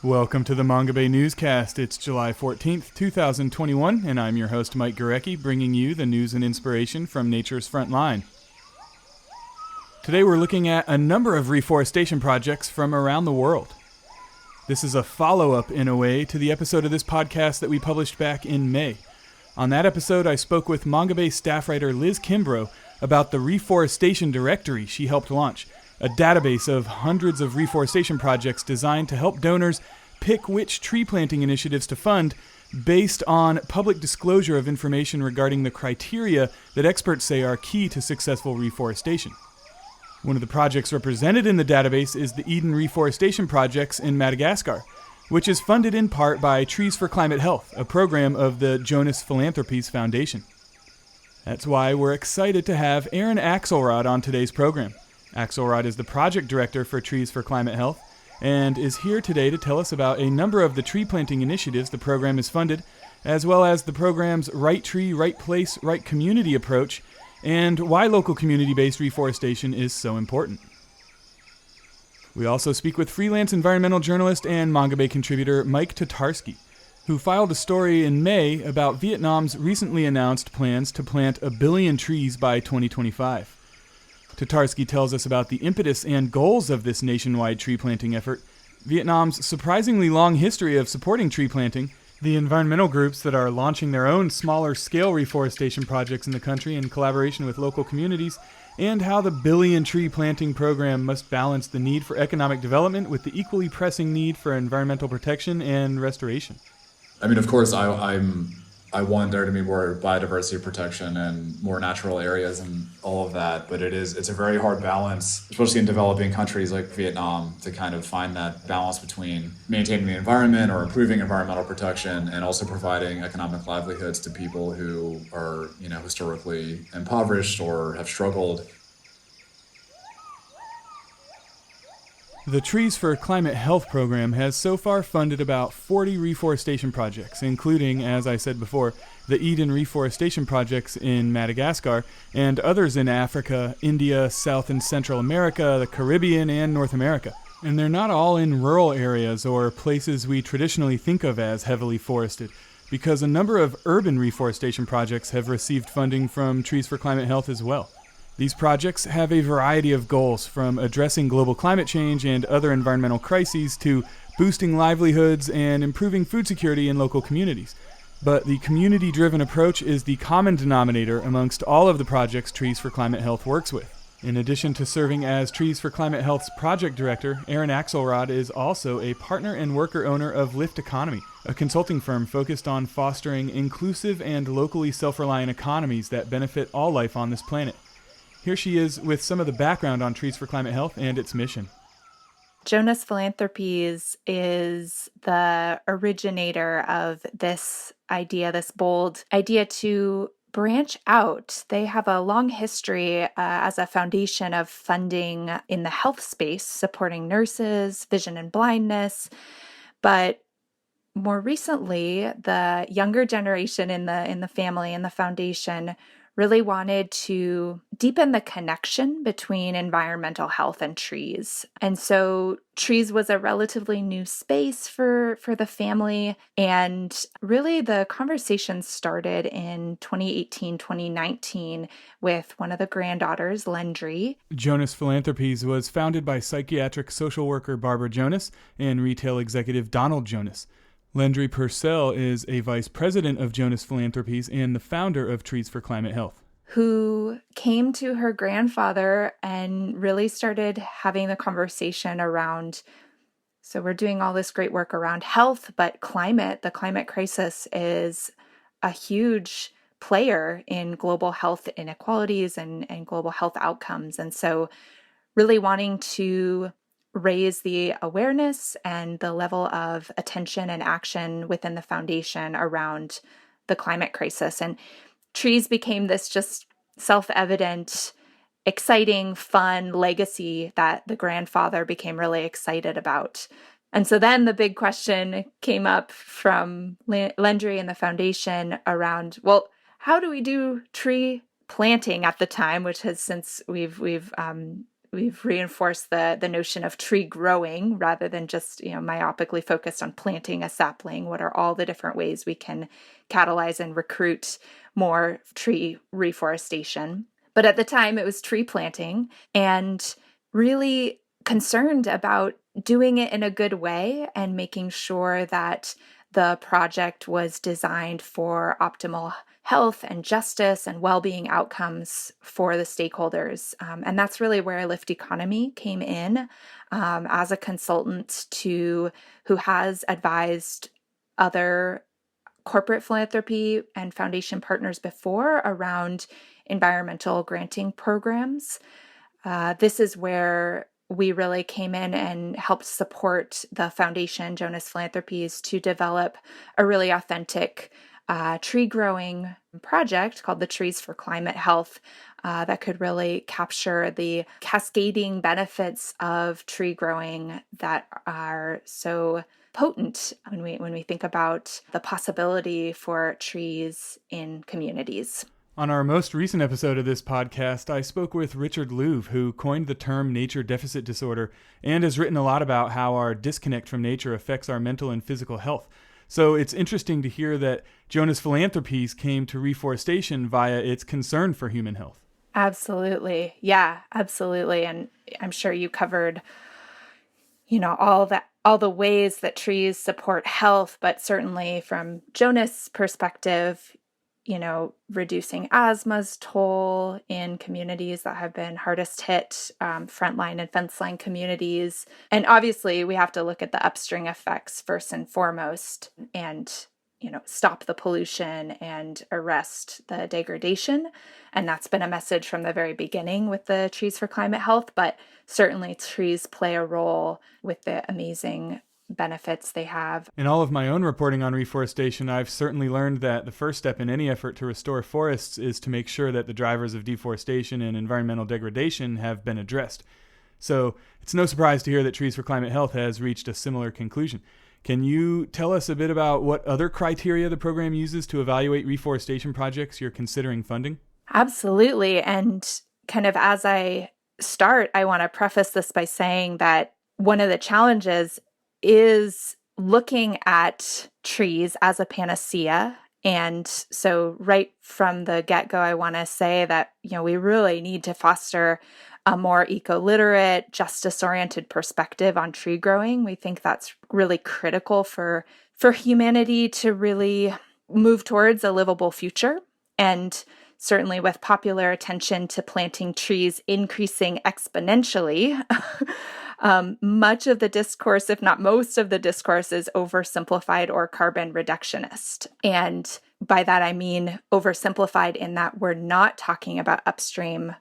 Welcome to the Manga newscast. It's July 14th, 2021, and I'm your host, Mike Tatarski, bringing you the news and inspiration from nature's front line. Today we're looking at a number of reforestation projects from around the world. This is a follow-up, in a way, to the episode of this podcast that we published back in May. On that episode, I spoke with Manga staff writer Liz Kimbrough about the Reforestation directory she helped launch, a database of hundreds of reforestation projects designed to help donors pick which tree planting initiatives to fund based on public disclosure of information regarding the criteria that experts say are key to successful reforestation. One of the projects represented in the database is the Eden Reforestation Projects in Madagascar, which is funded in part by Trees for Climate Health, a program of the Jonas Philanthropies Foundation. That's why we're excited to have Erin Axelrod on today's program. Axelrod is the project director for Trees for Climate Health and is here today to tell us about a number of the tree planting initiatives the program has funded, as well as the program's Right Tree, Right Place, Right Community approach, and why local community-based reforestation is so important. We also speak with freelance environmental journalist and Manga contributor Mike Tatarski, who filed a story in May about Vietnam's recently announced plans to plant 1 billion trees by 2025. Tatarski tells us about the impetus and goals of this nationwide tree planting effort, Vietnam's surprisingly long history of supporting tree planting, the environmental groups that are launching their own smaller-scale reforestation projects in the country in collaboration with local communities, and how the billion tree planting program must balance the need for economic development with the equally pressing need for environmental protection and restoration. I mean, of course, I want there to be more biodiversity protection and more natural areas and all of that, but it's a very hard balance, especially in developing countries like Vietnam, to kind of find that balance between maintaining the environment or improving environmental protection and also providing economic livelihoods to people who are, historically impoverished or have struggled. The Trees for Climate Health program has so far funded about 40 reforestation projects, including, as I said before, the Eden Reforestation Projects in Madagascar and others in Africa, India, South and Central America, the Caribbean, and North America. And they're not all in rural areas or places we traditionally think of as heavily forested, because a number of urban reforestation projects have received funding from Trees for Climate Health as well. These projects have a variety of goals, from addressing global climate change and other environmental crises to boosting livelihoods and improving food security in local communities. But the community-driven approach is the common denominator amongst all of the projects Trees for Climate Health works with. In addition to serving as Trees for Climate Health's project director, Erin Axelrod is also a partner and worker owner of Lift Economy, a consulting firm focused on fostering inclusive and locally self-reliant economies that benefit all life on this planet. Here she is with some of the background on Trees for Climate Health and its mission. Jonas Philanthropies is the originator of this idea, this bold idea to branch out. They have a long history as a foundation of funding in the health space, supporting nurses, vision and blindness. But more recently, the younger generation in the family and the foundation really wanted to deepen the connection between environmental health and trees. And so trees was a relatively new space for the family. And really the conversation started in 2018, 2019 with one of the granddaughters, Lendry. Jonas Philanthropies was founded by psychiatric social worker Barbara Jonas and retail executive Donald Jonas. Lendry Purcell is a vice president of Jonas Philanthropies and the founder of Trees for Climate Health, who came to her grandfather and really started having the conversation around, so we're doing all this great work around health, but the climate crisis is a huge player in global health inequalities and global health outcomes. And so really wanting to raise the awareness and the level of attention and action within the foundation around the climate crisis. And trees became this just self-evident, exciting, fun legacy that the grandfather became really excited about. And so then the big question came up from Lendry and the foundation around, well, how do we do tree planting at the time, which has since we've we've reinforced the notion of tree growing rather than just, myopically focused on planting a sapling. What are all the different ways we can catalyze and recruit more tree reforestation? But at the time, it was tree planting, and really concerned about doing it in a good way and making sure that the project was designed for optimal health and justice and well-being outcomes for the stakeholders. And that's really where Lift Economy came in as a consultant who has advised other corporate philanthropy and foundation partners before around environmental granting programs. This is where we really came in and helped support the foundation, Jonas Philanthropies, to develop a really authentic tree growing project called the Trees for Climate Health that could really capture the cascading benefits of tree growing that are so potent when we think about the possibility for trees in communities. On our most recent episode of this podcast, I spoke with Richard Louv, who coined the term nature deficit disorder and has written a lot about how our disconnect from nature affects our mental and physical health. So it's interesting to hear that Jonas Philanthropies came to reforestation via its concern for human health. Absolutely. Yeah, absolutely. And I'm sure you covered, all the ways that trees support health, but certainly from Jonas' perspective, reducing asthma's toll in communities that have been hardest hit, frontline and fence line communities. And obviously, we have to look at the upstream effects first and foremost and, stop the pollution and arrest the degradation. And that's been a message from the very beginning with the Trees for Climate Health. But certainly, trees play a role with the amazing benefits they have. In all of my own reporting on reforestation, I've certainly learned that the first step in any effort to restore forests is to make sure that the drivers of deforestation and environmental degradation have been addressed. So it's no surprise to hear that Trees for Climate Health has reached a similar conclusion. Can you tell us a bit about what other criteria the program uses to evaluate reforestation projects you're considering funding? Absolutely. And kind of as I start, I want to preface this by saying that one of the challenges is looking at trees as a panacea. And so right from the get-go, I want to say that, we really need to foster a more eco-literate, justice-oriented perspective on tree growing. We think that's really critical for humanity to really move towards a livable future. And certainly with popular attention to planting trees increasing exponentially, much of the discourse, if not most of the discourse, is oversimplified or carbon reductionist. And by that, I mean oversimplified in that we're not talking about upstream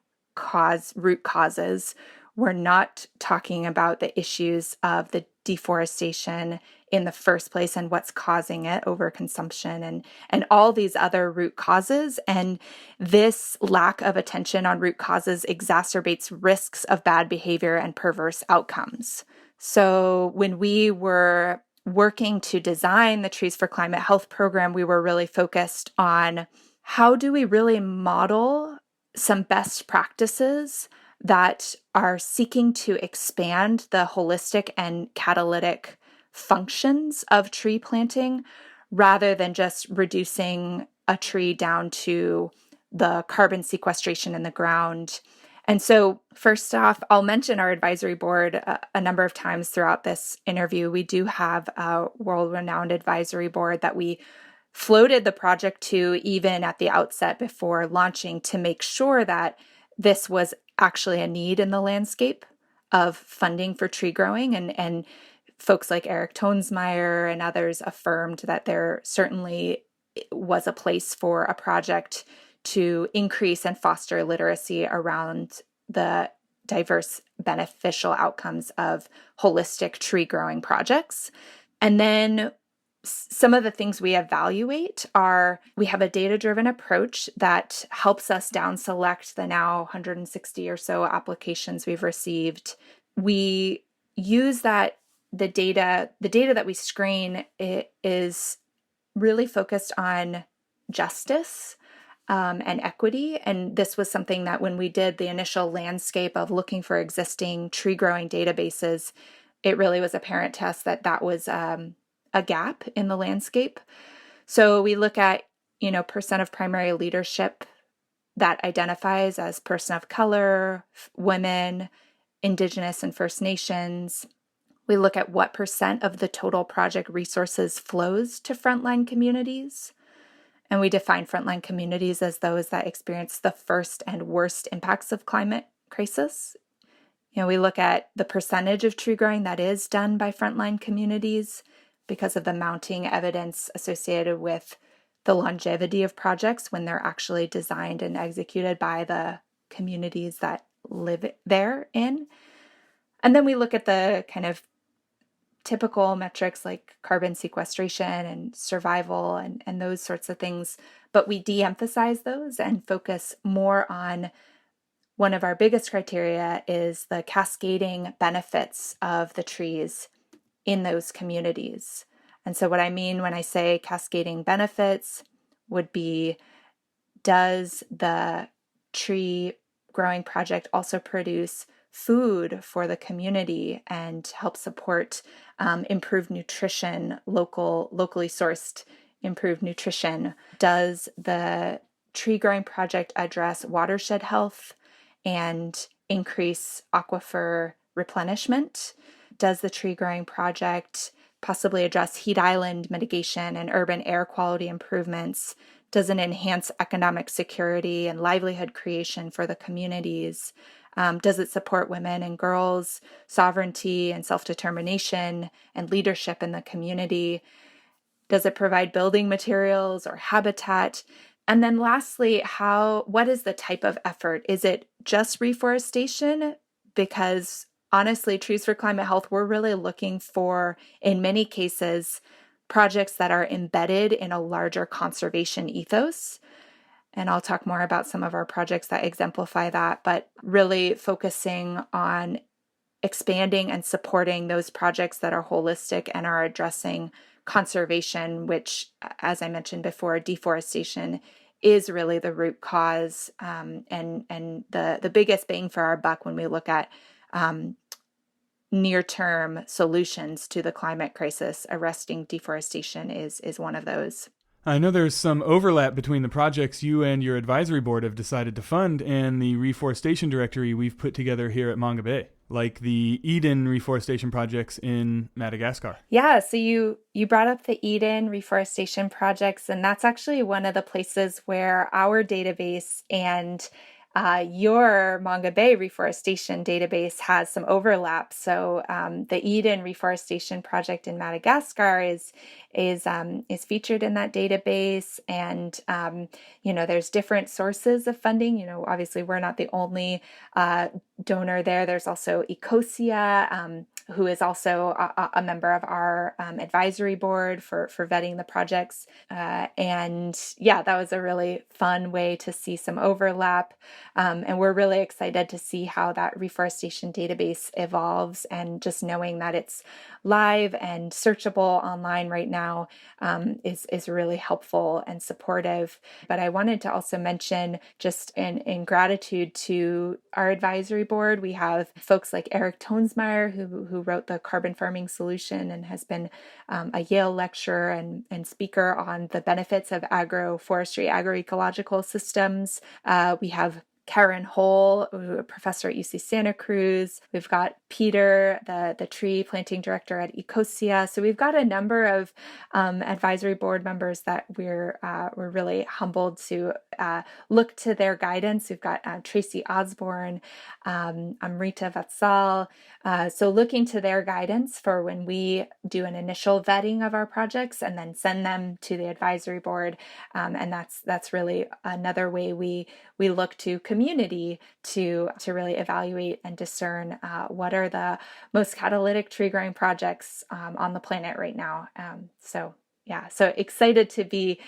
root causes. We're not talking about the issues of the deforestation in the first place and what's causing it, overconsumption and all these other root causes. And this lack of attention on root causes exacerbates risks of bad behavior and perverse outcomes. So when we were working to design the Trees for Climate Health program, we were really focused on how do we really model some best practices that are seeking to expand the holistic and catalytic functions of tree planting rather than just reducing a tree down to the carbon sequestration in the ground. And so first off, I'll mention our advisory board a number of times throughout this interview. We do have a world-renowned advisory board that we floated the project to even at the outset before launching to make sure that this was actually a need in the landscape of funding for tree growing. And folks like Eric Toensmeyer and others affirmed that there certainly was a place for a project to increase and foster literacy around the diverse beneficial outcomes of holistic tree growing projects. And then some of the things we evaluate are, we have a data-driven approach that helps us down select the now 160 or so applications we've received. We use that, the data that we screen is really focused on justice and equity. And this was something that when we did the initial landscape of looking for existing tree growing databases, it really was apparent to us that that was a gap in the landscape. So we look at, percent of primary leadership that identifies as person of color, women, Indigenous and First Nations. We look at what percent of the total project resources flows to frontline communities. And we define frontline communities as those that experience the first and worst impacts of climate crisis. We look at the percentage of tree growing that is done by frontline communities because of the mounting evidence associated with the longevity of projects when they're actually designed and executed by the communities that live therein. And then we look at the kind of typical metrics like carbon sequestration and survival and those sorts of things, but we de-emphasize those and focus more on one of our biggest criteria is the cascading benefits of the trees in those communities. And so what I mean when I say cascading benefits would be, does the tree growing project also produce food for the community and help support improved nutrition, locally sourced improved nutrition? Does the tree growing project address watershed health and increase aquifer replenishment? Does the tree growing project possibly address heat island mitigation and urban air quality improvements? Does it enhance economic security and livelihood creation for the communities? Does it support women and girls' sovereignty and self-determination and leadership in the community? Does it provide building materials or habitat? And then lastly, what is the type of effort? Is it just reforestation? Because honestly, Trees for Climate Health, we're really looking for, in many cases, projects that are embedded in a larger conservation ethos. And I'll talk more about some of our projects that exemplify that, but really focusing on expanding and supporting those projects that are holistic and are addressing conservation, which, as I mentioned before, deforestation is really the root cause and the biggest bang for our buck when we look at near-term solutions to the climate crisis. Arresting deforestation is one of those. I know there's some overlap between the projects you and your advisory board have decided to fund and the reforestation directory we've put together here at Manga Bay, like the Eden reforestation projects in Madagascar. Yeah, so you brought up the Eden reforestation projects, and that's actually one of the places where our database and your Manga Bay reforestation database has some overlap. So the Eden reforestation project in Madagascar is featured in that database, and there's different sources of funding. Obviously we're not the only donor there. There's also Acacia, who is also a member of our advisory board for vetting the projects. And yeah, that was a really fun way to see some overlap. And we're really excited to see how that reforestation database evolves, and just knowing that it's live and searchable online right now is really helpful and supportive. But I wanted to also mention, just in gratitude to our advisory board, we have folks like Eric Tonesmeyer, who wrote the Carbon Farming Solution and has been a Yale lecturer and speaker on the benefits of agroforestry, agroecological systems. We have Karen Hole, a professor at UC Santa Cruz. We've got Peter, the tree planting director at Ecosia. So we've got a number of advisory board members that we're really humbled to look to their guidance. We've got Tracy Osborne, Amrita Vatsal. So looking to their guidance for when we do an initial vetting of our projects and then send them to the advisory board. And that's really another way we look to community to really evaluate and discern what are the most catalytic tree growing projects on the planet right now. So excited to be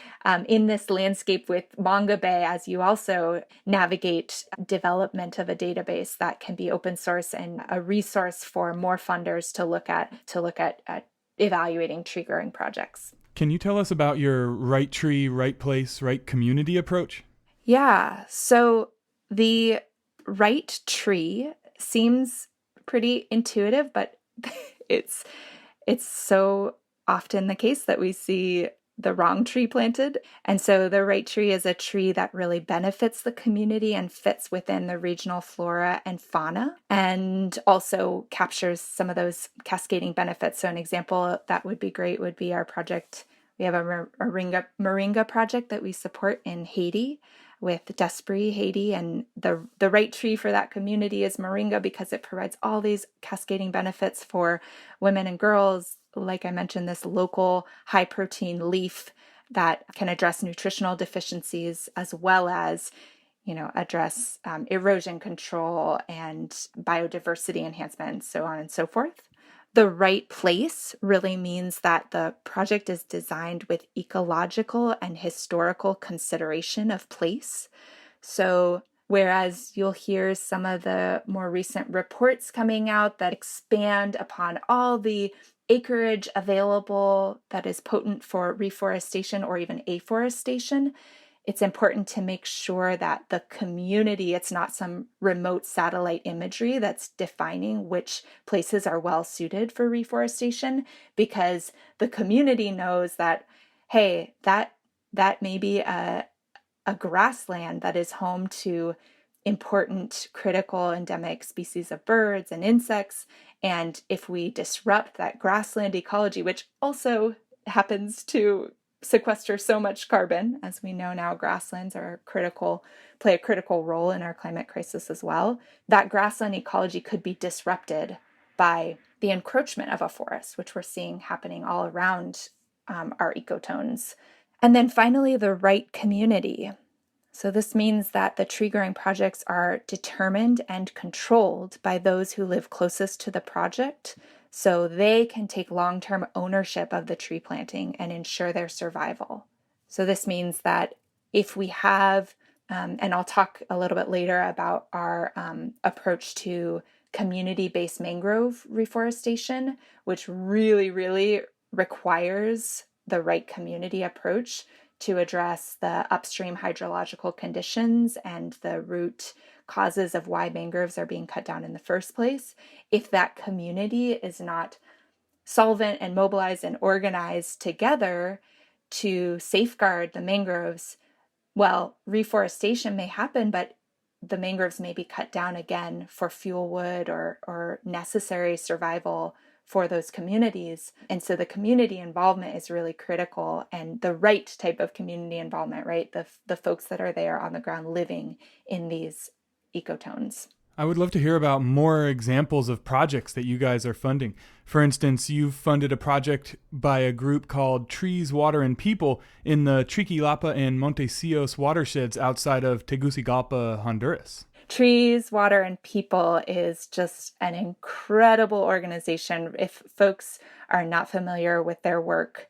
in this landscape with Manga Bay as you also navigate development of a database that can be open source and a resource for more funders to look at evaluating tree growing projects. Can you tell us about your right tree, right place, right community approach? Yeah, so the right tree seems pretty intuitive, but it's it's so often the case that we see the wrong tree planted. And so the right tree is a tree that really benefits the community and fits within the regional flora and fauna, and also captures some of those cascading benefits. So an example that would be great would be our project. We have a moringa project that we support in Haiti with Despres, Haiti, and the right tree for that community is moringa because it provides all these cascading benefits for women and girls. Like I mentioned, this local high protein leaf that can address nutritional deficiencies as well as, address erosion control and biodiversity enhancement, so on and so forth. The right place really means that the project is designed with ecological and historical consideration of place. So whereas you'll hear some of the more recent reports coming out that expand upon all the acreage available that is potent for reforestation or even afforestation, it's important to make sure that the community, it's not some remote satellite imagery that's defining which places are well suited for reforestation, because the community knows that, hey, that may be a grassland that is home to important critical endemic species of birds and insects. And if we disrupt that grassland ecology, which also happens to sequester so much carbon, as we know now, grasslands play a critical role in our climate crisis as well. That grassland ecology could be disrupted by the encroachment of a forest, which we're seeing happening all around our ecotones. And then finally, the right community. So this means that the tree growing projects are determined and controlled by those who live closest to the project, so they can take long-term ownership of the tree planting and ensure their survival. So this means that if we have, and I'll talk a little bit later about our approach to community-based mangrove reforestation, which really, really requires the right community approach to address the upstream hydrological conditions and the root causes of why mangroves are being cut down in the first place. If that community is not solvent and mobilized and organized together to safeguard the mangroves, well, reforestation may happen, but the mangroves may be cut down again for fuel wood or necessary survival for those communities. And so the community involvement is really critical, and the right type of community involvement, right? The folks that are there on the ground living in these ecotones. I would love to hear about more examples of projects that you guys are funding. For instance, you've funded a project by a group called Trees, Water, and People in the Triquilapa and Montesinos watersheds outside of Tegucigalpa, Honduras. Trees, Water, and People is just an incredible organization. If folks are not familiar with their work,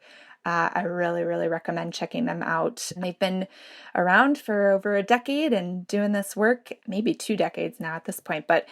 I really, really recommend checking them out. They've been around for over a decade and doing this work, maybe 2 decades now at this point. But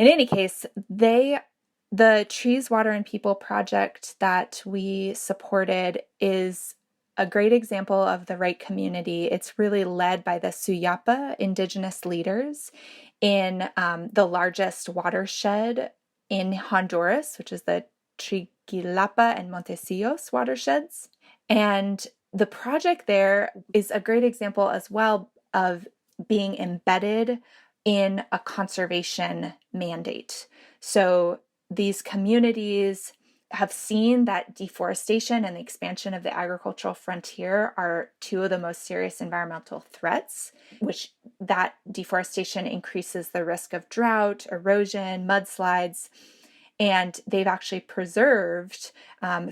in any case, the Trees, Water, and People project that we supported is a great example of the right community. It's really led by the Suyapa indigenous leaders in the largest watershed in Honduras, which is the Triquilapa and Montesinos watersheds. And the project there is a great example as well of being embedded in a conservation mandate. So these communities have seen that deforestation and the expansion of the agricultural frontier are 2 of the most serious environmental threats, which that deforestation increases the risk of drought, erosion, mudslides. And they've actually preserved,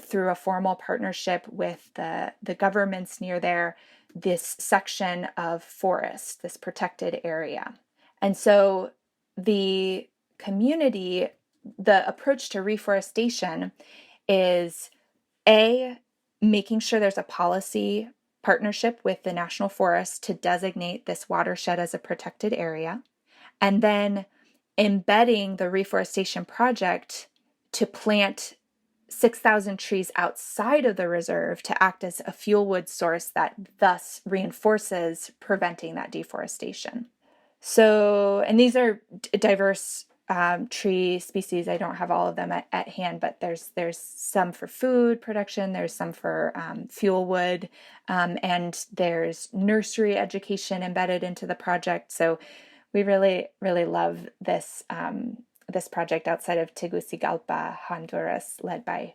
through a formal partnership with the governments near there, this section of forest, this protected area. And so the community, the approach to reforestation is making sure there's a policy partnership with the National Forest to designate this watershed as a protected area, and then embedding the reforestation project to plant 6,000 trees outside of the reserve to act as a fuel wood source that thus reinforces preventing that deforestation. So, and these are diverse tree species. I don't have all of them at hand, but there's some for food production, there's some for fuel wood, and there's nursery education embedded into the project. So we really, really love this this project outside of Tegucigalpa, Honduras, led by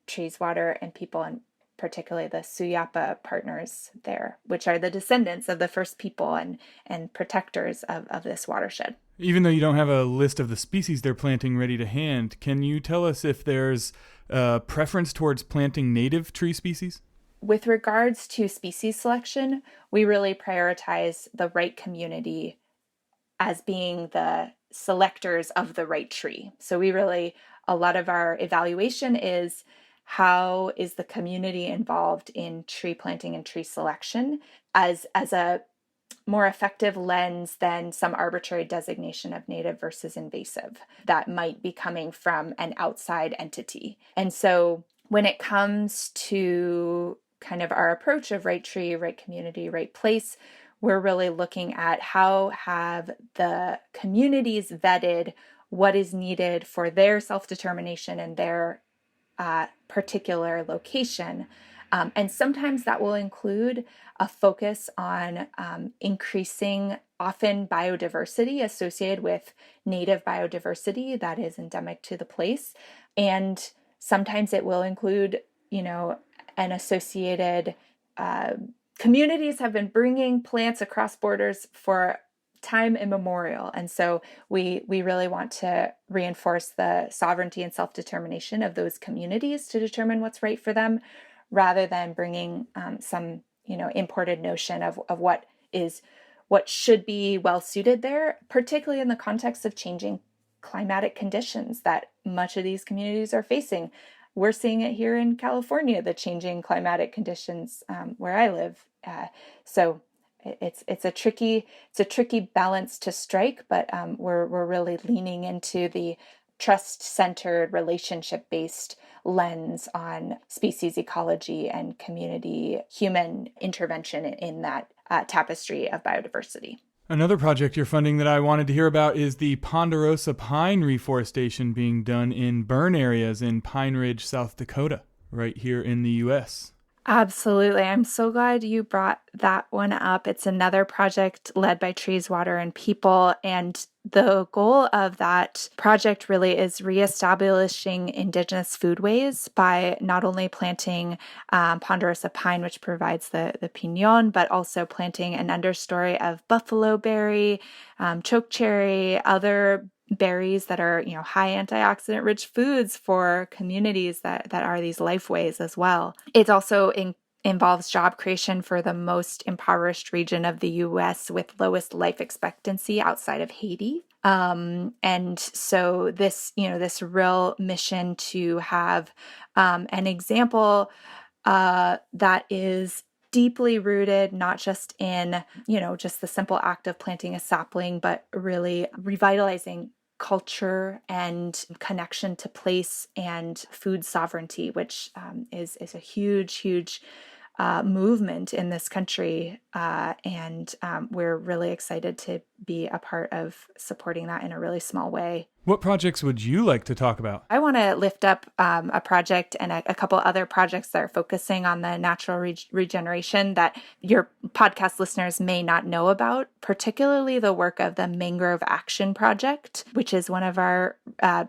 Trees, Water, and People, and particularly the Suyapa partners there, which are the descendants of the first people and protectors of this watershed. Even though you don't have a list of the species they're planting ready to hand, can you tell us if there's a preference towards planting native tree species? With regards to species selection, we really prioritize the right community as being the selectors of the right tree. So a lot of our evaluation is how is the community involved in tree planting and tree selection as a more effective lens than some arbitrary designation of native versus invasive that might be coming from an outside entity. And so when it comes to kind of our approach of right tree, right community, right place, we're really looking at how have the communities vetted what is needed for their self-determination and their particular location. And sometimes that will include a focus on increasing often biodiversity associated with native biodiversity that is endemic to the place. And sometimes it will include, an associated communities have been bringing plants across borders for time immemorial. And so we really want to reinforce the sovereignty and self-determination of those communities to determine what's right for them, rather than bringing some, imported notion of what should be well suited there, particularly in the context of changing climatic conditions that much of these communities are facing. We're seeing it here in California, the changing climatic conditions where I live. So it's a tricky balance to strike, but we're really leaning into the trust-centered, relationship-based lens on species ecology and community human intervention in that tapestry of biodiversity. Another project you're funding that I wanted to hear about is the ponderosa pine reforestation being done in burn areas in Pine Ridge, South Dakota, right here in the U.S. Absolutely. I'm so glad you brought that one up. It's another project led by Trees, Water, and People. And the goal of that project really is reestablishing indigenous foodways by not only planting ponderosa pine, which provides the piñon, but also planting an understory of buffalo berry, chokecherry, other berries that are, high antioxidant rich foods for communities that are these lifeways as well. It also involves job creation for the most impoverished region of the U.S. with lowest life expectancy outside of Haiti. And so this real mission to have an example that is deeply rooted, not just in, just the simple act of planting a sapling, but really revitalizing culture and connection to place and food sovereignty, which is a huge movement in this country. And we're really excited to be a part of supporting that in a really small way. What projects would you like to talk about? I want to lift up a project and a couple other projects that are focusing on the natural regeneration that your podcast listeners may not know about, particularly the work of the Mangrove Action Project, which is one of our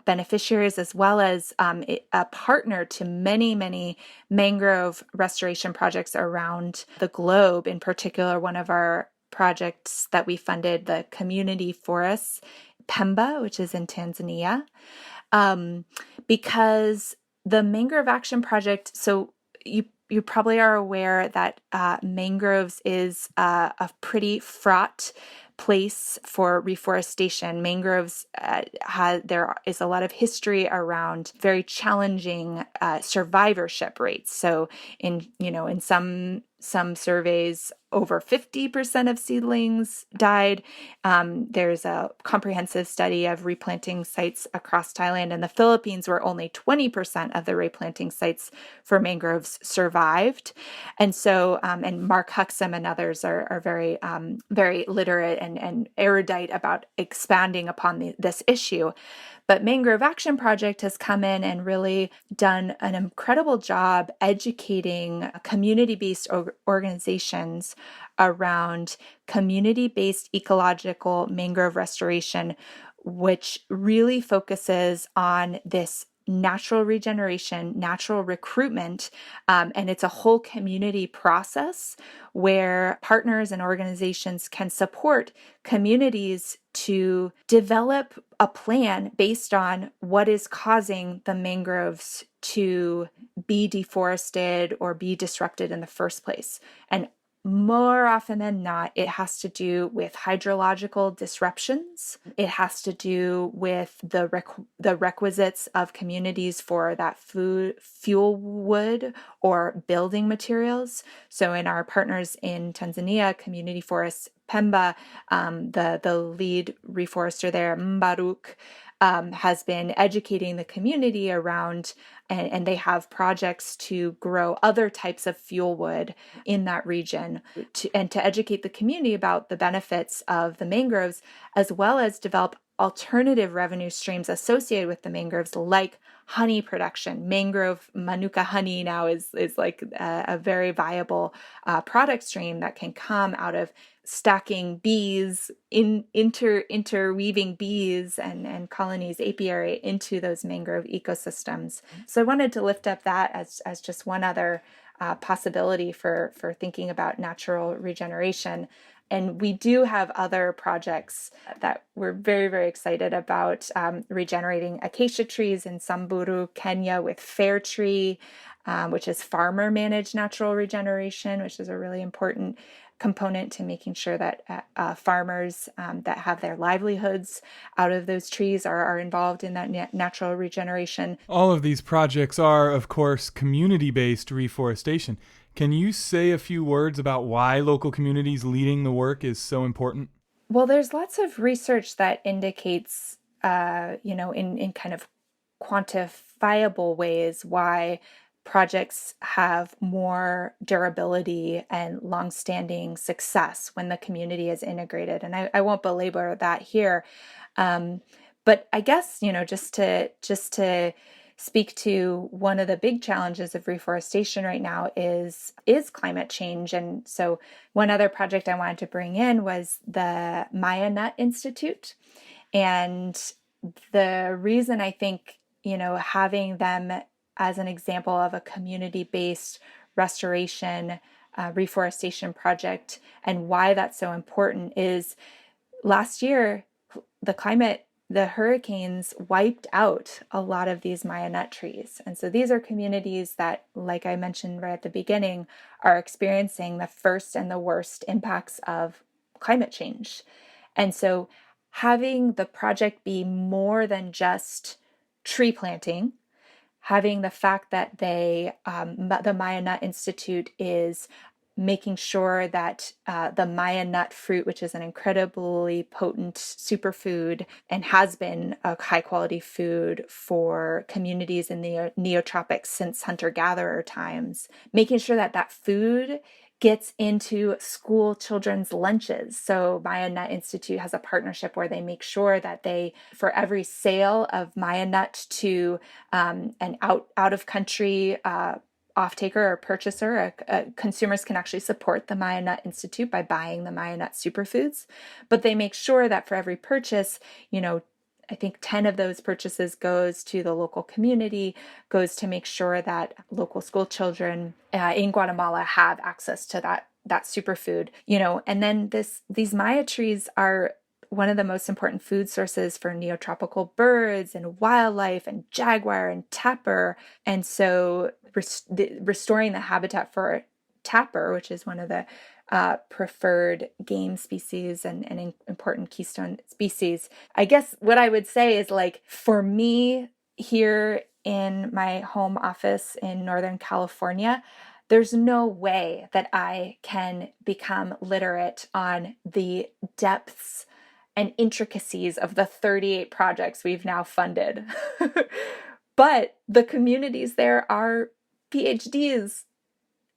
beneficiaries, as well as a partner to many, many mangrove restoration projects around the globe. In particular, one of our projects that we funded, the community forests, Pemba, which is in Tanzania, because the Mangrove Action Project, so you probably are aware that mangroves is a pretty fraught place for reforestation. Mangroves, there is a lot of history around very challenging survivorship rates. So in some some surveys, over 50% of seedlings died. There's a comprehensive study of replanting sites across Thailand and the Philippines where only 20% of the replanting sites for mangroves survived. And so, and Mark Huxham and others are very, very literate and erudite about expanding upon this issue. But Mangrove Action Project has come in and really done an incredible job educating community-based organizations around community-based ecological mangrove restoration, which really focuses on this natural regeneration, natural recruitment, and it's a whole community process where partners and organizations can support communities to develop a plan based on what is causing the mangroves to be deforested or be disrupted in the first place. And more often than not, it has to do with hydrological disruptions. It has to do with the requisites of communities for that fuel wood or building materials. So in our partners in Tanzania, Community Forests Pemba, the lead reforester there, Mbaruk, has been educating the community around, and they have projects to grow other types of fuel wood in that region and to educate the community about the benefits of the mangroves, as well as develop alternative revenue streams associated with the mangroves, like honey production. Mangrove manuka honey now is like a very viable product stream that can come out of stacking bees, interweaving bees and colonies, apiary, into those mangrove ecosystems. So I wanted to lift up that as just one other possibility for thinking about natural regeneration. And we do have other projects that we're very, very excited about, regenerating acacia trees in Samburu, Kenya, with Fair Tree, which is farmer-managed natural regeneration, which is a really important component to making sure that farmers that have their livelihoods out of those trees are involved in that natural regeneration. All of these projects are, of course, community-based reforestation. Can you say a few words about why local communities leading the work is so important? Well, there's lots of research that indicates, in kind of quantifiable ways, why projects have more durability and longstanding success when the community is integrated. And I won't belabor that here. But I guess, just to speak to one of the big challenges of reforestation right now is climate change. And so one other project I wanted to bring in was the Maya Nut Institute. And the reason I think, having them as an example of a community-based restoration, reforestation project, and why that's so important is last year, the hurricanes wiped out a lot of these Maya nut trees. And so these are communities that, like I mentioned right at the beginning, are experiencing the first and the worst impacts of climate change. And so having the project be more than just tree planting, having the fact that the Maya Nut Institute is making sure that the Maya nut fruit, which is an incredibly potent superfood and has been a high quality food for communities in the neotropics since hunter-gatherer times, making sure that that food gets into school children's lunches. So Maya Nut Institute has a partnership where they make sure that for every sale of Maya nut to an out of country off-taker or purchaser, consumers can actually support the Maya Nut Institute by buying the Maya Nut superfoods. But they make sure that for every purchase, I think 10 of those purchases goes to the local community, goes to make sure that local school children in Guatemala have access to that superfood. And then these Maya trees are one of the most important food sources for neotropical birds and wildlife and jaguar and tapir. And so restoring the habitat for tapir, which is one of the preferred game species and important keystone species. I guess what I would say is, for me here in my home office in Northern California, there's no way that I can become literate on the depths and intricacies of the 38 projects we've now funded. But the communities there are PhDs,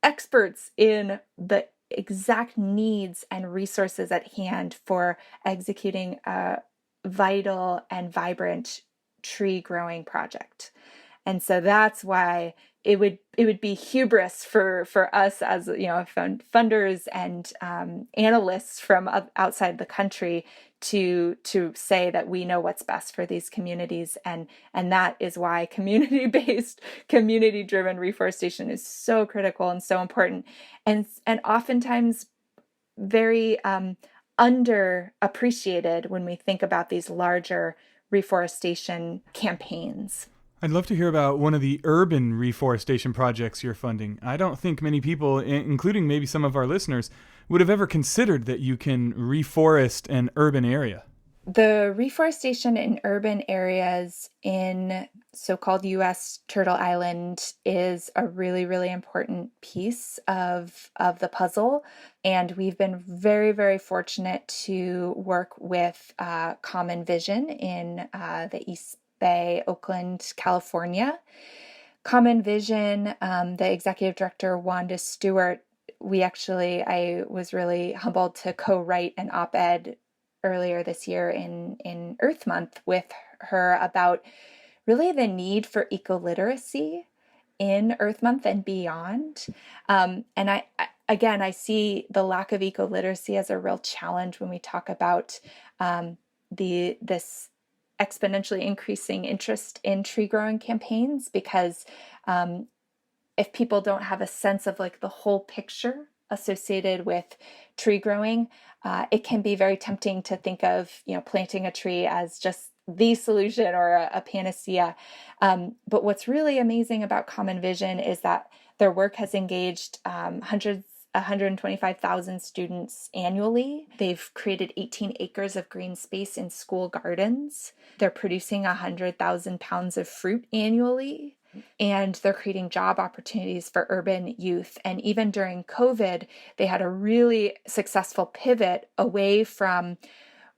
experts in the exact needs and resources at hand for executing a vital and vibrant tree growing project. And so that's why it would be hubris for us as funders and analysts from outside the country to say that we know what's best for these communities, and that is why community-based, community-driven reforestation is so critical and so important, and oftentimes very underappreciated when we think about these larger reforestation campaigns. I'd love to hear about one of the urban reforestation projects you're funding. I don't think many people, including maybe some of our listeners, would have ever considered that you can reforest an urban area. The reforestation in urban areas in so-called U.S. Turtle Island is a really, really important piece of the puzzle. And we've been very, very fortunate to work with Common Vision in the East Bay, Oakland, California. Common Vision, the executive director, Wanda Stewart, I was really humbled to co-write an op-ed earlier this year in Earth Month with her about really the need for eco-literacy in Earth Month and beyond. And I see the lack of eco-literacy as a real challenge when we talk about this exponentially increasing interest in tree growing campaigns, because if people don't have a sense of like the whole picture associated with tree growing, it can be very tempting to think of planting a tree as just the solution or a panacea. But what's really amazing about Common Vision is that their work has engaged 125,000 students annually. They've created 18 acres of green space in school gardens. They're producing 100,000 pounds of fruit annually. And they're creating job opportunities for urban youth. And even during COVID, they had a really successful pivot away from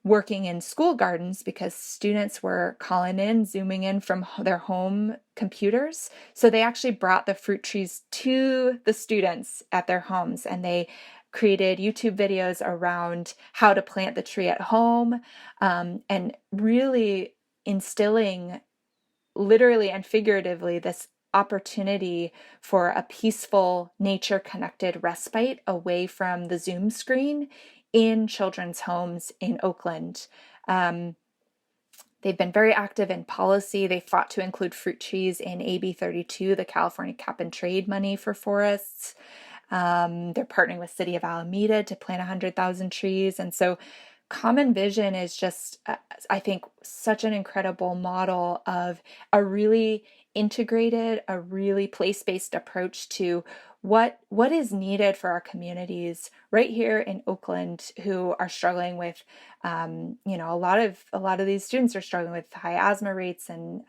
working in school gardens because students were calling in, zooming in from their home computers. So they actually brought the fruit trees to the students at their homes, and they created YouTube videos around how to plant the tree at home, and really instilling literally and figuratively this opportunity for a peaceful, nature-connected respite away from the Zoom screen in children's homes in Oakland. They've been very active in policy. They fought to include fruit trees in AB 32, the California cap and trade money for forests. They're partnering with City of Alameda to plant 100,000 trees. And so Common Vision is just, I think, such an incredible model of a really integrated, a really place-based approach to what is needed for our communities right here in Oakland, who are struggling with, a lot of these students are struggling with high asthma rates and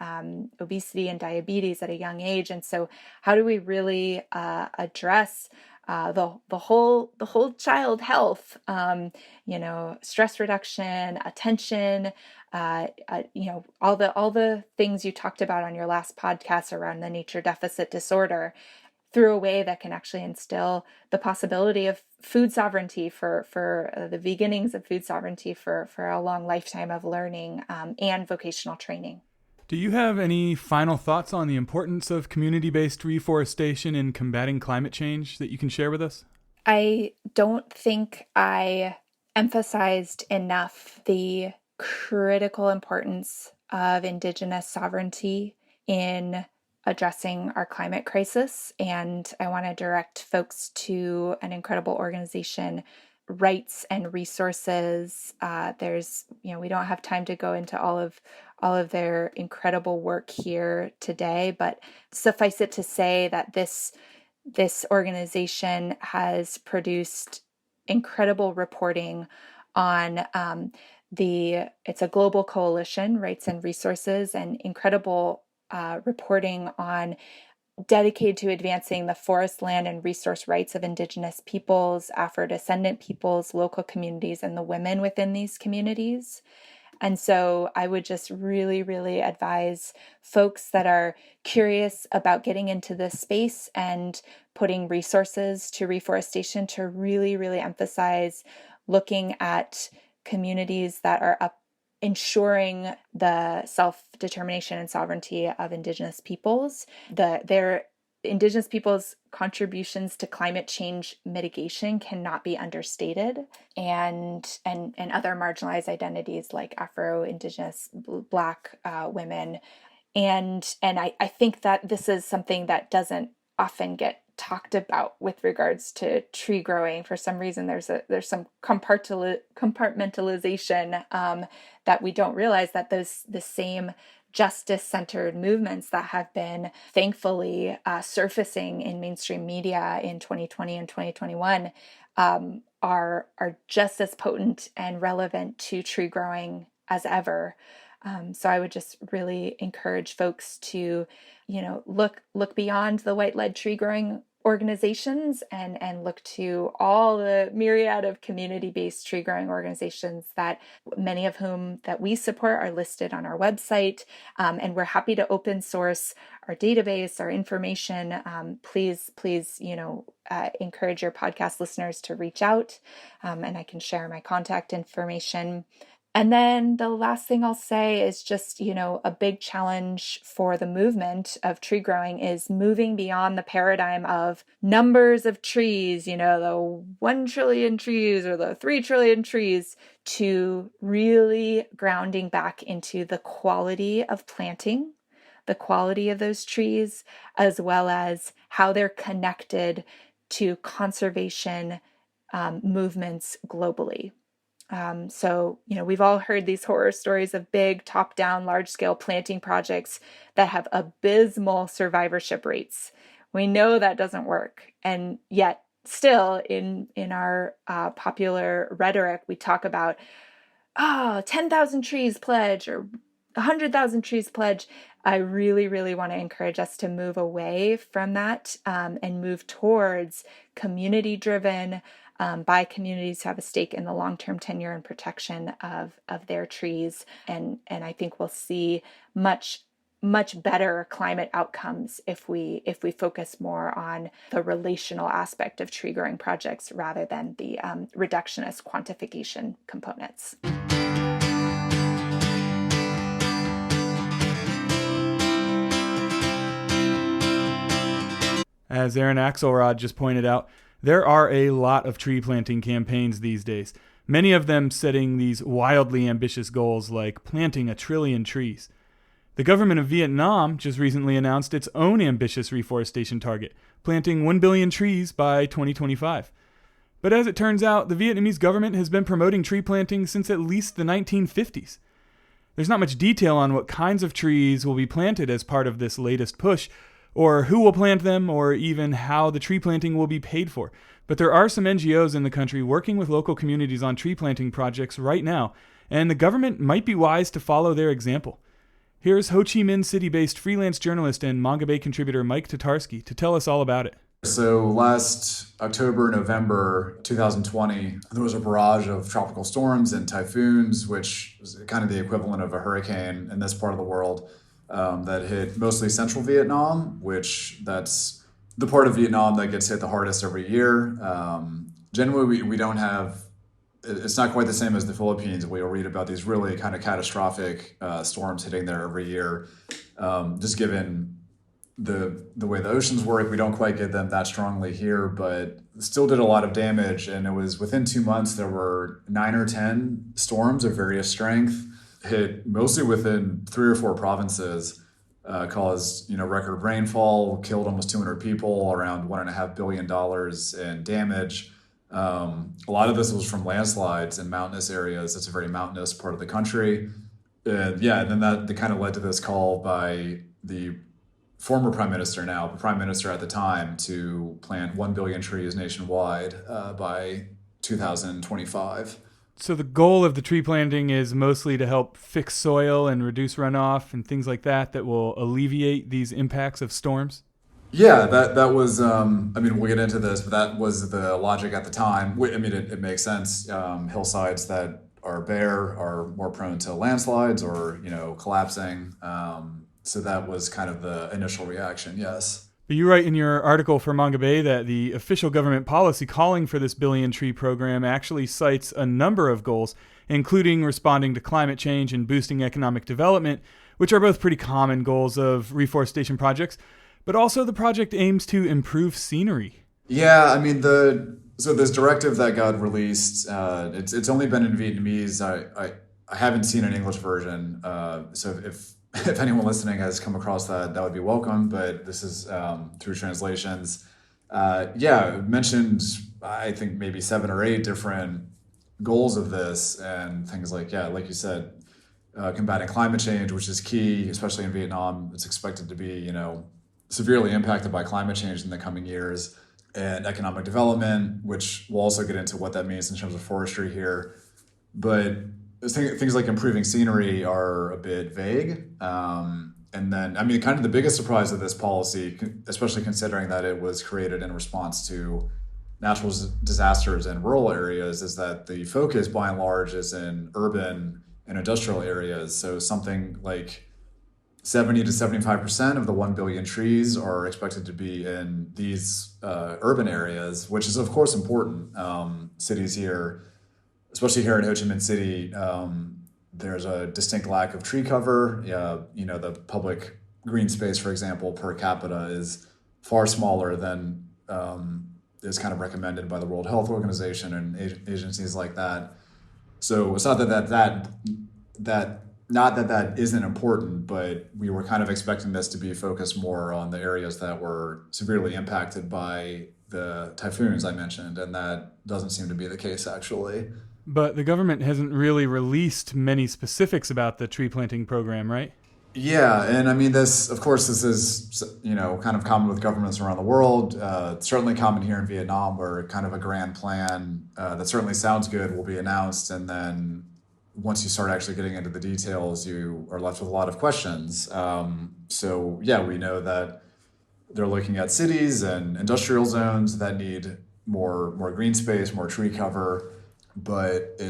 obesity and diabetes at a young age. And so, how do we really address the whole child health, stress reduction, attention, all the things you talked about on your last podcast around the nature deficit disorder, through a way that can actually instill the possibility of food sovereignty for the beginnings of food sovereignty for a long lifetime of learning and vocational training. Do you have any final thoughts on the importance of community-based reforestation in combating climate change that you can share with us? I don't think I emphasized enough the critical importance of Indigenous sovereignty in addressing our climate crisis. And I want to direct folks to an incredible organization, Rights and Resources. We don't have time to go into all of their incredible work here today, but suffice it to say that this organization has produced incredible reporting on it's a global coalition, Rights and Resources, and incredible reporting on dedicated to advancing the forest, land, and resource rights of Indigenous peoples, Afro-descendant peoples, local communities, and the women within these communities. And so I would just really, really advise folks that are curious about getting into this space and putting resources to reforestation to really, really emphasize looking at communities that are ensuring the self-determination and sovereignty of Indigenous peoples. Their Indigenous peoples' contributions to climate change mitigation cannot be understated, and other marginalized identities like Afro, Indigenous, Black women. And I think that this is something that doesn't often get talked about with regards to tree growing. For some reason, there's some compartmentalization that we don't realize that the same justice-centered movements that have been thankfully surfacing in mainstream media in 2020 and 2021 are just as potent and relevant to tree growing as ever. So I would just really encourage folks to, look beyond the white-led tree growing organizations and look to all the myriad of community-based tree growing organizations that many of whom that we support are listed on our website. And we're happy to open source our database, our information. Please, encourage your podcast listeners to reach out, and I can share my contact information. And then the last thing I'll say is just, a big challenge for the movement of tree growing is moving beyond the paradigm of numbers of trees, the 1 trillion trees or the 3 trillion trees, to really grounding back into the quality of planting, the quality of those trees, as well as how they're connected to conservation movements globally. So, we've all heard these horror stories of big top-down, large-scale planting projects that have abysmal survivorship rates. We know that doesn't work. And yet still in our popular rhetoric, we talk about, 10,000 trees pledge or 100,000 trees pledge. I really, really want to encourage us to move away from that and move towards community-driven, by communities who have a stake in the long-term tenure and protection of their trees. And I think we'll see much better climate outcomes if we focus more on the relational aspect of tree growing projects rather than the reductionist quantification components. As Erin Axelrod just pointed out, there are a lot of tree planting campaigns these days, many of them setting these wildly ambitious goals like planting 1 trillion trees. The government of Vietnam just recently announced its own ambitious reforestation target, planting 1 billion trees by 2025. But as it turns out, the Vietnamese government has been promoting tree planting since at least the 1950s. There's not much detail on what kinds of trees will be planted as part of this latest push, or who will plant them, or even how the tree planting will be paid for. But there are some NGOs in the country working with local communities on tree planting projects right now, and the government might be wise to follow their example. Here's Ho Chi Minh City-based freelance journalist and Manga Bay contributor Mike Tatarski to tell us all about it. So last October, November 2020, there was a barrage of tropical storms and typhoons, which was kind of the equivalent of a hurricane in this part of the world. That hit mostly central Vietnam, that's the part of Vietnam that gets hit the hardest every year. Generally, we don't have, it's not quite the same as the Philippines. We'll read about these really kind of catastrophic storms hitting there every year. Just given the way the oceans work, we don't quite get them that strongly here, but still did a lot of damage. And it was within 2 months, there were 9 or 10 storms of various strength, hit mostly within 3 or 4 provinces, caused record rainfall, killed almost 200 people, around $1.5 billion in damage. A lot of this was from landslides in mountainous areas. It's a very mountainous part of the country. And then that kind of led to this call by the former prime minister, now the prime minister at the time, to plant 1 billion trees nationwide by 2025. So the goal of the tree planting is mostly to help fix soil and reduce runoff and things like that will alleviate these impacts of storms? Yeah, that was. I mean, we'll get into this, but that was the logic at the time. I mean, it makes sense. Hillsides that are bare are more prone to landslides or collapsing. So that was kind of the initial reaction. Yes. But you write in your article for Manga that the official government policy calling for this billion tree program actually cites a number of goals, including responding to climate change and boosting economic development, which are both pretty common goals of reforestation projects. But also the project aims to improve scenery. Yeah, I mean so this directive that got released, it's only been in Vietnamese. I haven't seen an English version. So if anyone listening has come across that, that would be welcome. But this is through translations. Yeah, it mentioned I think maybe 7 or 8 different goals of this and things like like you said, combating climate change, which is key, especially in Vietnam. It's expected to be severely impacted by climate change in the coming years, and economic development, which we'll also get into what that means in terms of forestry here. But things like improving scenery are a bit vague. And then, I mean, kind of the biggest surprise of this policy, especially considering that it was created in response to natural disasters in rural areas, is that the focus by and large is in urban and industrial areas. So something like 70 to 75% of the 1 billion trees are expected to be in these urban areas, which is of course important. Cities here, especially here in Ho Chi Minh City, there's a distinct lack of tree cover. The public green space, for example, per capita is far smaller than is kind of recommended by the World Health Organization and agencies like that. So it's not that isn't important, but we were kind of expecting this to be focused more on the areas that were severely impacted by the typhoons I mentioned, and that doesn't seem to be the case actually. But the government hasn't really released many specifics about the tree planting program, right? Yeah, and I mean this is kind of common with governments around the world. Certainly common here in Vietnam, where kind of a grand plan that certainly sounds good will be announced, and then once you start actually getting into the details, you are left with a lot of questions. So yeah, we know that they're looking at cities and industrial zones that need more green space, more tree cover. But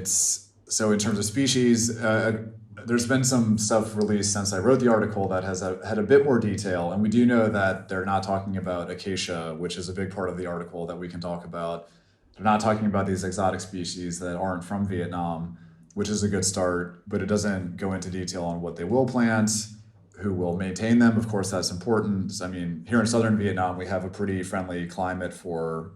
so in terms of species, there's been some stuff released since I wrote the article that has had a bit more detail. And we do know that they're not talking about acacia, which is a big part of the article that we can talk about. They're not talking about these exotic species that aren't from Vietnam, which is a good start, but it doesn't go into detail on what they will plant, who will maintain them. Of course, that's important. I mean, here in southern Vietnam, we have a pretty friendly climate for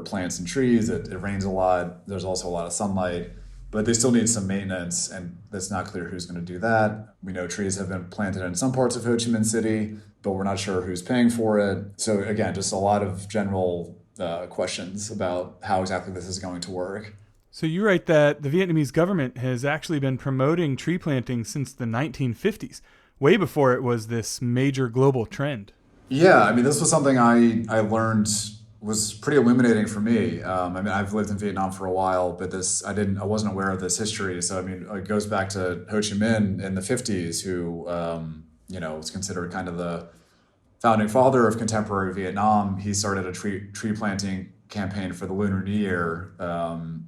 plants and trees. It rains a lot. There's also a lot of sunlight, but they still need some maintenance, and it's not clear who's going to do that. We know trees have been planted in some parts of Ho Chi Minh City, but we're not sure who's paying for it. So again, just a lot of general questions about how exactly this is going to work. So you write that the Vietnamese government has actually been promoting tree planting since the 1950s, way before it was this major global trend. Yeah, I mean, this was something I learned was pretty illuminating for me. I mean, I've lived in Vietnam for a while, but I wasn't aware of this history. So I mean, it goes back to Ho Chi Minh in the 50s, who was considered kind of the founding father of contemporary Vietnam. He started a tree planting campaign for the Lunar New Year,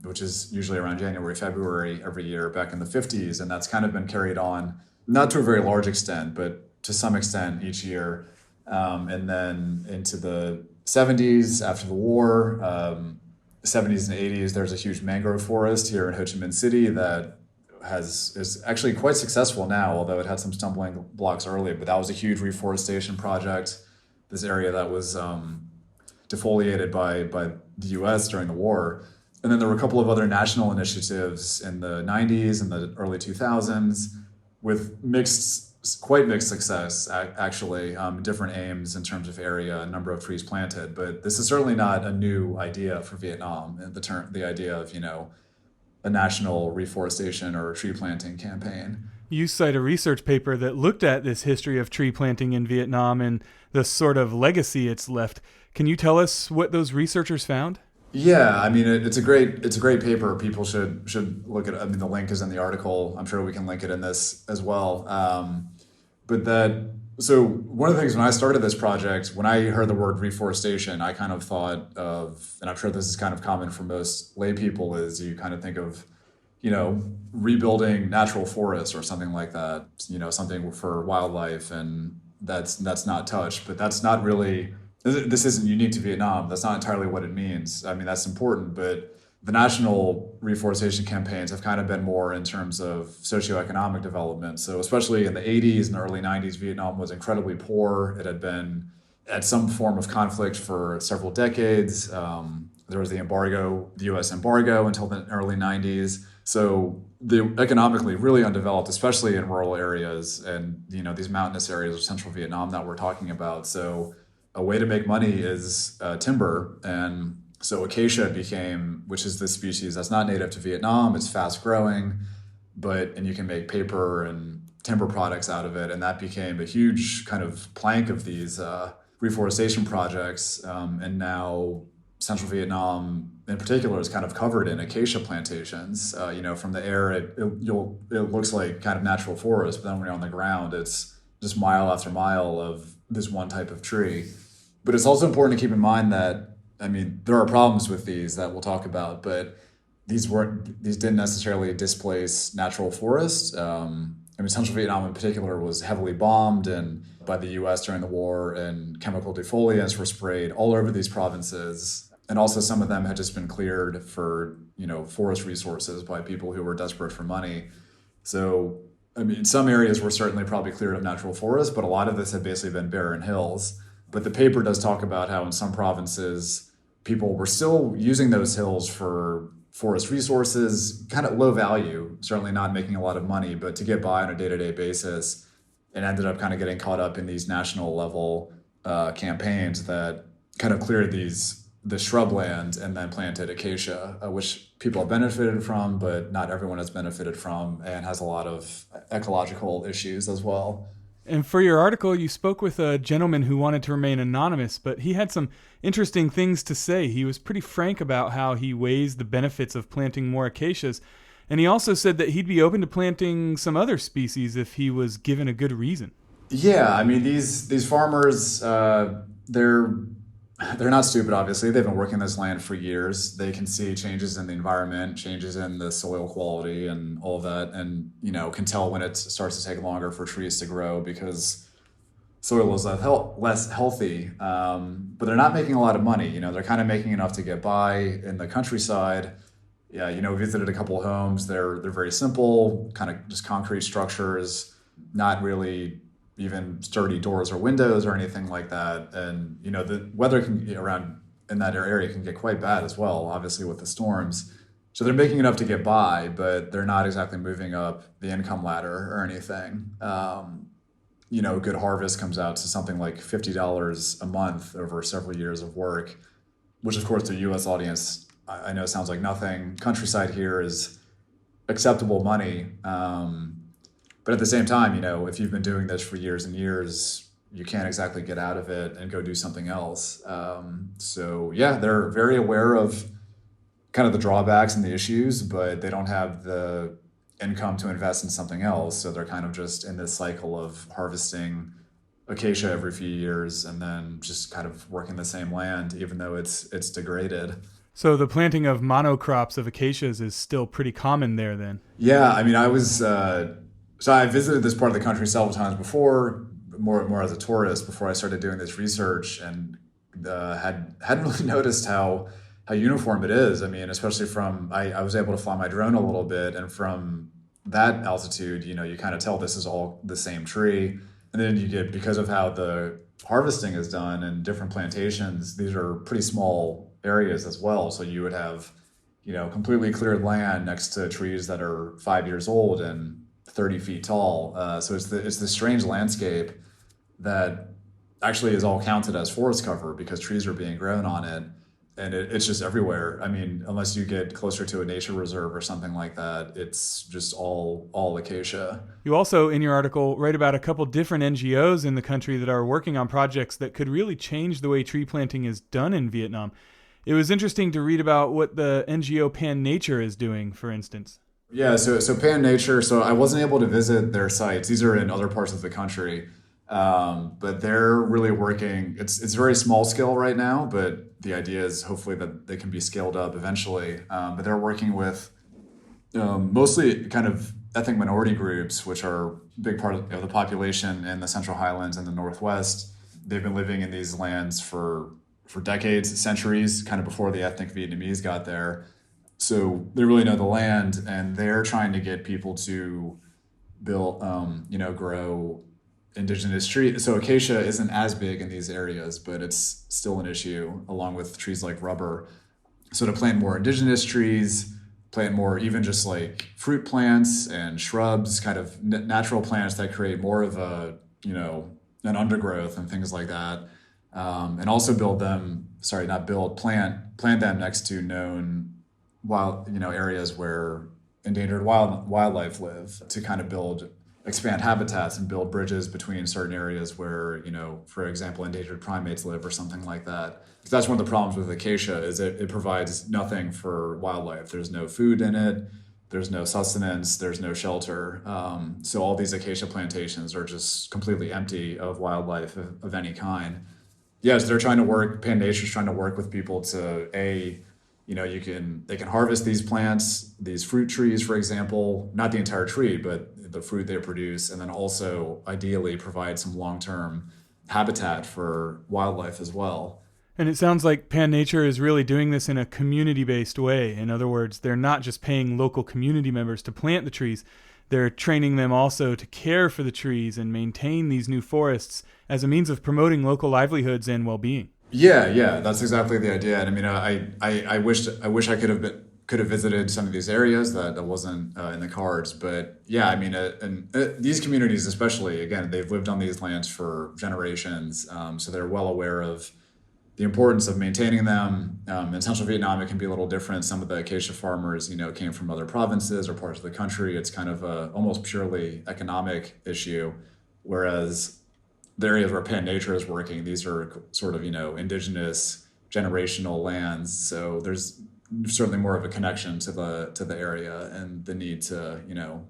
which is usually around January, February every year back in the 50s. And that's kind of been carried on, not to a very large extent, but to some extent each year. And then into the 70s, after the war, 70s and 80s, there's a huge mangrove forest here in Ho Chi Minh City that is actually quite successful now, although it had some stumbling blocks early. But that was a huge reforestation project. This area that was defoliated by the U.S. during the war. And then there were a couple of other national initiatives in the 90s and the early 2000s with quite mixed success, actually, different aims in terms of area and number of trees planted. But this is certainly not a new idea for Vietnam, the idea of, a national reforestation or tree planting campaign. You cite a research paper that looked at this history of tree planting in Vietnam and the sort of legacy it's left. Can you tell us what those researchers found? Yeah, I mean, it's a great paper. People should look at it. I mean, the link is in the article. I'm sure we can link it in this as well. But that So one of the things when I started this project, when I heard the word reforestation, I kind of thought of, and I'm sure this is kind of common for most lay people, is you kind of think of, rebuilding natural forests or something like that, something for wildlife, and that's not touched. But that's not really, this isn't unique to Vietnam. That's not entirely what it means. I mean, that's important, but the national reforestation campaigns have kind of been more in terms of socioeconomic development. So especially in the 80s and the early 90s, Vietnam was incredibly poor. It had been at some form of conflict for several decades. There was the U.S. embargo until the early 90s. So they're economically really undeveloped, especially in rural areas and these mountainous areas of central Vietnam that we're talking about. So a way to make money is timber, and so acacia became, which is this species that's not native to Vietnam. It's fast growing, and you can make paper and timber products out of it, and that became a huge kind of plank of these reforestation projects. And now central Vietnam in particular is kind of covered in acacia plantations. From the air, it looks like kind of natural forest, but then when you're on the ground, it's just mile after mile of this one type of tree. But it's also important to keep in mind that, there are problems with these that we'll talk about, but these didn't necessarily displace natural forests. Central Vietnam in particular was heavily bombed and by the U.S. during the war, and chemical defoliants were sprayed all over these provinces. And also some of them had just been cleared for, forest resources by people who were desperate for money. So, some areas were certainly probably cleared of natural forests, but a lot of this had basically been barren hills. But the paper does talk about how in some provinces, people were still using those hills for forest resources, kind of low value, certainly not making a lot of money, but to get by on a day-to-day basis, and ended up kind of getting caught up in these national level campaigns that kind of cleared the shrubland and then planted acacia, which people have benefited from, but not everyone has benefited from, and has a lot of ecological issues as well. And for your article, you spoke with a gentleman who wanted to remain anonymous, but he had some interesting things to say. He was pretty frank about how he weighs the benefits of planting more acacias. And he also said that he'd be open to planting some other species if he was given a good reason. Yeah, these farmers, they're not stupid, obviously. They've been working this land for years. They can see changes in the environment, changes in the soil quality and all of that, and, can tell when it starts to take longer for trees to grow because soil is less healthy. But they're not making a lot of money. They're kind of making enough to get by in the countryside. Yeah, we visited a couple of homes. They're very simple, kind of just concrete structures, not really even sturdy doors or windows or anything like that. And, the weather around in that area can get quite bad as well, obviously with the storms. So they're making enough to get by, but they're not exactly moving up the income ladder or anything. A good harvest comes out to something like $50 a month over several years of work, which of course the U.S. audience, I know sounds like nothing. Countryside here is acceptable money. But at the same time, if you've been doing this for years and years, you can't exactly get out of it and go do something else. They're very aware of kind of the drawbacks and the issues, but they don't have the income to invest in something else. So they're kind of just in this cycle of harvesting acacia every few years and then just kind of working the same land, even though it's degraded. So the planting of monocrops of acacias is still pretty common there then? Yeah, I visited this part of the country several times before, more as a tourist before I started doing this research, and hadn't really noticed how uniform it is. Especially from I was able to fly my drone a little bit, and from that altitude, you kind of tell this is all the same tree. And then you get, because of how the harvesting is done in different plantations, these are pretty small areas as well. So you would have, completely cleared land next to trees that are 5 years old and 30 feet tall. So it's this strange landscape that actually is all counted as forest cover because trees are being grown on it. And it's just everywhere. Unless you get closer to a nature reserve or something like that, it's just all acacia. You also, in your article, write about a couple different NGOs in the country that are working on projects that could really change the way tree planting is done in Vietnam. It was interesting to read about what the NGO Pan Nature is doing, for instance. Yeah, so Pan Nature, so I wasn't able to visit their sites. These are in other parts of the country. But they're really working. It's very small scale right now, but the idea is hopefully that they can be scaled up eventually. But they're working with mostly kind of ethnic minority groups, which are a big part of the population in the Central Highlands and the Northwest. They've been living in these lands for decades, centuries, kind of before the ethnic Vietnamese got there. So they really know the land, and they're trying to get people to build, grow indigenous trees. So acacia isn't as big in these areas, but it's still an issue, along with trees like rubber. So to plant more indigenous trees, plant more even just like fruit plants and shrubs, kind of natural plants that create more of an undergrowth and things like that. And also plant them next to known areas where endangered wildlife live, to kind of expand habitats and build bridges between certain areas where, for example, endangered primates live or something like that. Because that's one of the problems with acacia is it provides nothing for wildlife. There's no food in it. There's no sustenance. There's no shelter. So all these acacia plantations are just completely empty of wildlife of any kind. Yes, they're trying to work. Pan-Nature's trying to work with people to they can harvest these plants, these fruit trees, for example, not the entire tree, but the fruit they produce, and then also ideally provide some long-term habitat for wildlife as well. And it sounds like Pan-Nature is really doing this in a community-based way. In other words, they're not just paying local community members to plant the trees, they're training them also to care for the trees and maintain these new forests as a means of promoting local livelihoods and well-being. Yeah, that's exactly the idea. And I mean, I wish I could have visited some of these areas that wasn't in the cards. But yeah, I mean, these communities especially, again, they've lived on these lands for generations, so they're well aware of the importance of maintaining them. In Central Vietnam, it can be a little different. Some of the acacia farmers, came from other provinces or parts of the country. It's kind of a almost purely economic issue, whereas the areas where Pan-Nature is working, these are sort of, indigenous generational lands. So there's certainly more of a connection to the area and the need to,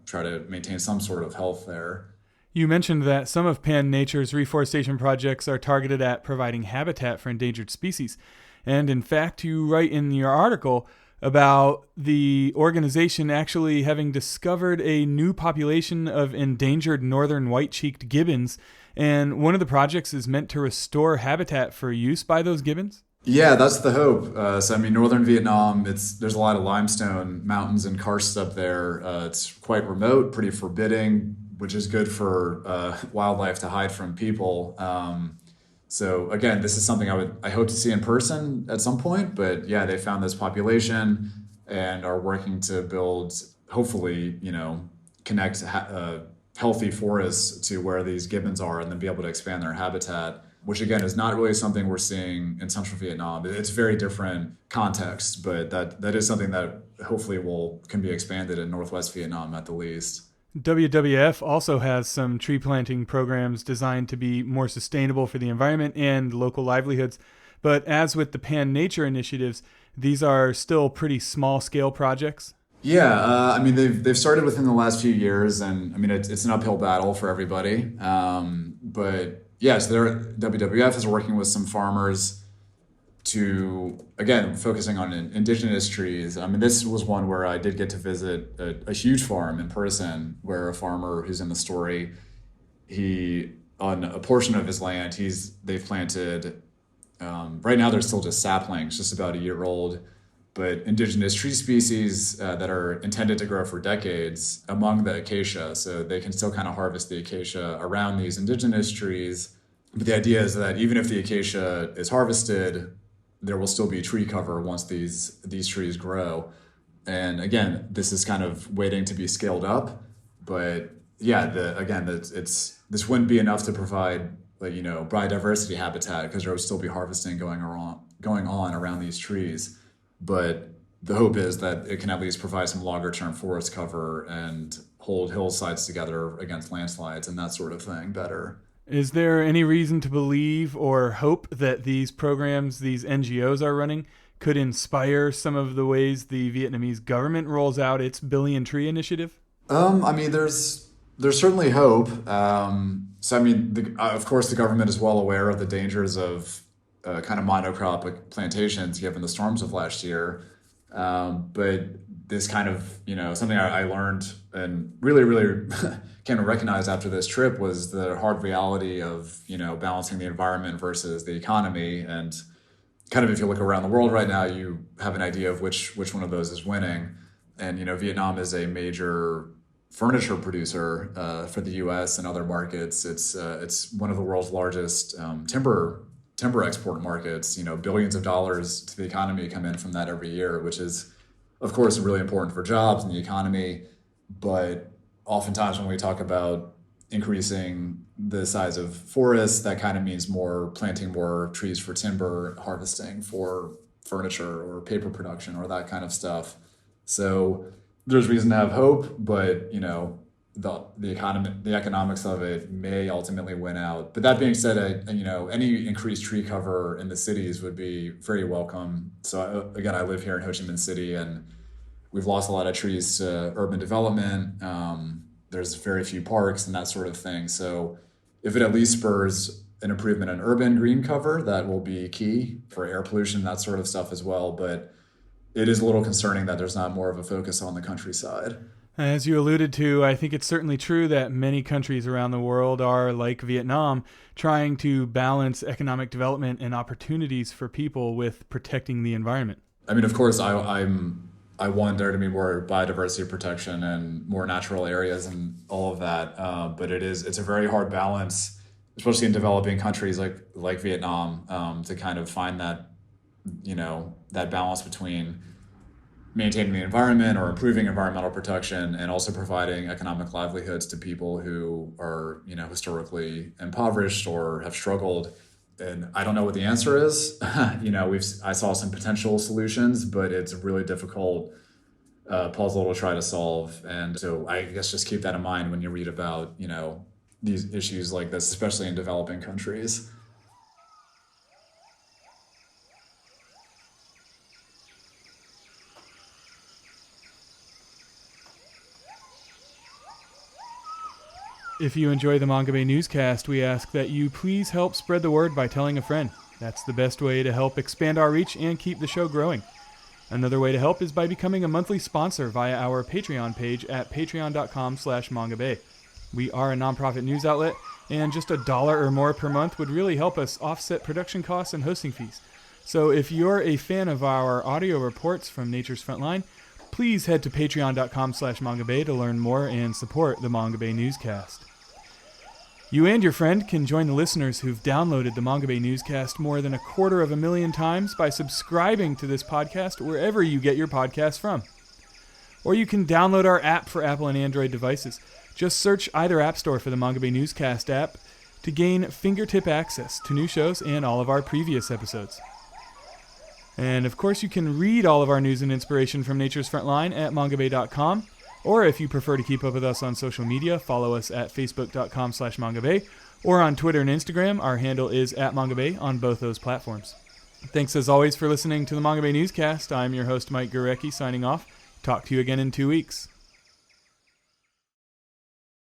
try to maintain some sort of health there. You mentioned that some of Pan-Nature's reforestation projects are targeted at providing habitat for endangered species. And in fact, you write in your article about the organization actually having discovered a new population of endangered northern white-cheeked gibbons. And one of the projects is meant to restore habitat for use by those gibbons? Yeah, that's the hope. So, I mean, northern Vietnam, there's a lot of limestone mountains and karsts up there. It's quite remote, pretty forbidding, which is good for wildlife to hide from people. So again, this is something I hope to see in person at some point. But yeah, they found this population and are working to build, hopefully, connect healthy forests to where these gibbons are, and then be able to expand their habitat, which again is not really something we're seeing in Central Vietnam. It's very different context, but that is something that hopefully can be expanded in Northwest Vietnam at the least. WWF also has some tree planting programs designed to be more sustainable for the environment and local livelihoods. But as with the Pan-Nature initiatives, these are still pretty small scale projects. Yeah, I mean, they've started within the last few years, and I mean, it's an uphill battle for everybody. But yes, WWF is working with some farmers to, again, focusing on indigenous trees. I mean, this was one where I did get to visit a huge farm in person, where a farmer who's in the story, on a portion of his land, they've planted, right now they're still just saplings, just about a year old, but indigenous tree species that are intended to grow for decades among the acacia. So they can still kind of harvest the acacia around these indigenous trees. But the idea is that even if the acacia is harvested, there will still be tree cover once these trees grow. And again, this is kind of waiting to be scaled up. But yeah, this wouldn't be enough to provide biodiversity habitat, because there will still be harvesting going on around these trees. But the hope is that it can at least provide some longer term forest cover and hold hillsides together against landslides and that sort of thing better. Is there any reason to believe or hope that these programs these NGOs are running could inspire some of the ways the Vietnamese government rolls out its billion tree initiative? I mean, there's There's certainly hope. So, I mean, of course, the government is well aware of the dangers of kind of monocrop plantations given the storms of last year. But this kind of, something I learned and really, really came to recognize after this trip was the hard reality of, balancing the environment versus the economy. And kind of if you look around the world right now, you have an idea of which one of those is winning. And, Vietnam is a major furniture producer for the U.S. and other markets. It's one of the world's largest timber export markets. Billions of dollars to the economy come in from that every year, which is, of course, really important for jobs and the economy. But oftentimes when we talk about increasing the size of forests, that kind of means planting more trees for timber harvesting, for furniture or paper production or that kind of stuff. So there's reason to have hope, but the economics of it may ultimately win out. But that being said, any increased tree cover in the cities would be very welcome. So again, I live here in Ho Chi Minh City, and we've lost a lot of trees to urban development. There's very few parks and that sort of thing. So if it at least spurs an improvement in urban green cover, that will be key for air pollution, that sort of stuff as well. But it is a little concerning that there's not more of a focus on the countryside. As you alluded to, I think it's certainly true that many countries around the world are, like Vietnam, trying to balance economic development and opportunities for people with protecting the environment. I mean, of course, I want there to be more biodiversity protection and more natural areas and all of that. But it's a very hard balance, especially in developing countries like Vietnam, to kind of find that that balance between maintaining the environment or improving environmental protection and also providing economic livelihoods to people who are, historically impoverished or have struggled. And I don't know what the answer is. I saw some potential solutions, but it's a really difficult puzzle to try to solve. And so I guess just keep that in mind when you read about, these issues like this, especially in developing countries. If you enjoy the Manga Bay newscast, we ask that you please help spread the word by telling a friend. That's the best way to help expand our reach and keep the show growing. Another way to help is by becoming a monthly sponsor via our Patreon page at patreon.com/mangabay. We are a nonprofit news outlet, and just $1 or more per month would really help us offset production costs and hosting fees. So if you're a fan of our audio reports from Nature's Frontline, please head to patreon.com/mangabay to learn more and support the Manga Bay newscast. You and your friend can join the listeners who've downloaded the Manga Bay newscast more than 250,000 times by subscribing to this podcast wherever you get your podcasts from. Or you can download our app for Apple and Android devices. Just search either app store for the Manga Bay newscast app to gain fingertip access to new shows and all of our previous episodes. And of course, you can read all of our news and inspiration from Nature's Frontline at mangabay.com. Or if you prefer to keep up with us on social media, follow us at facebook.com/mangabay. Or on Twitter and Instagram, our handle is @mangabay on both those platforms. Thanks as always for listening to the Manga Bay newscast. I'm your host, Mike Gurecki, signing off. Talk to you again in 2 weeks.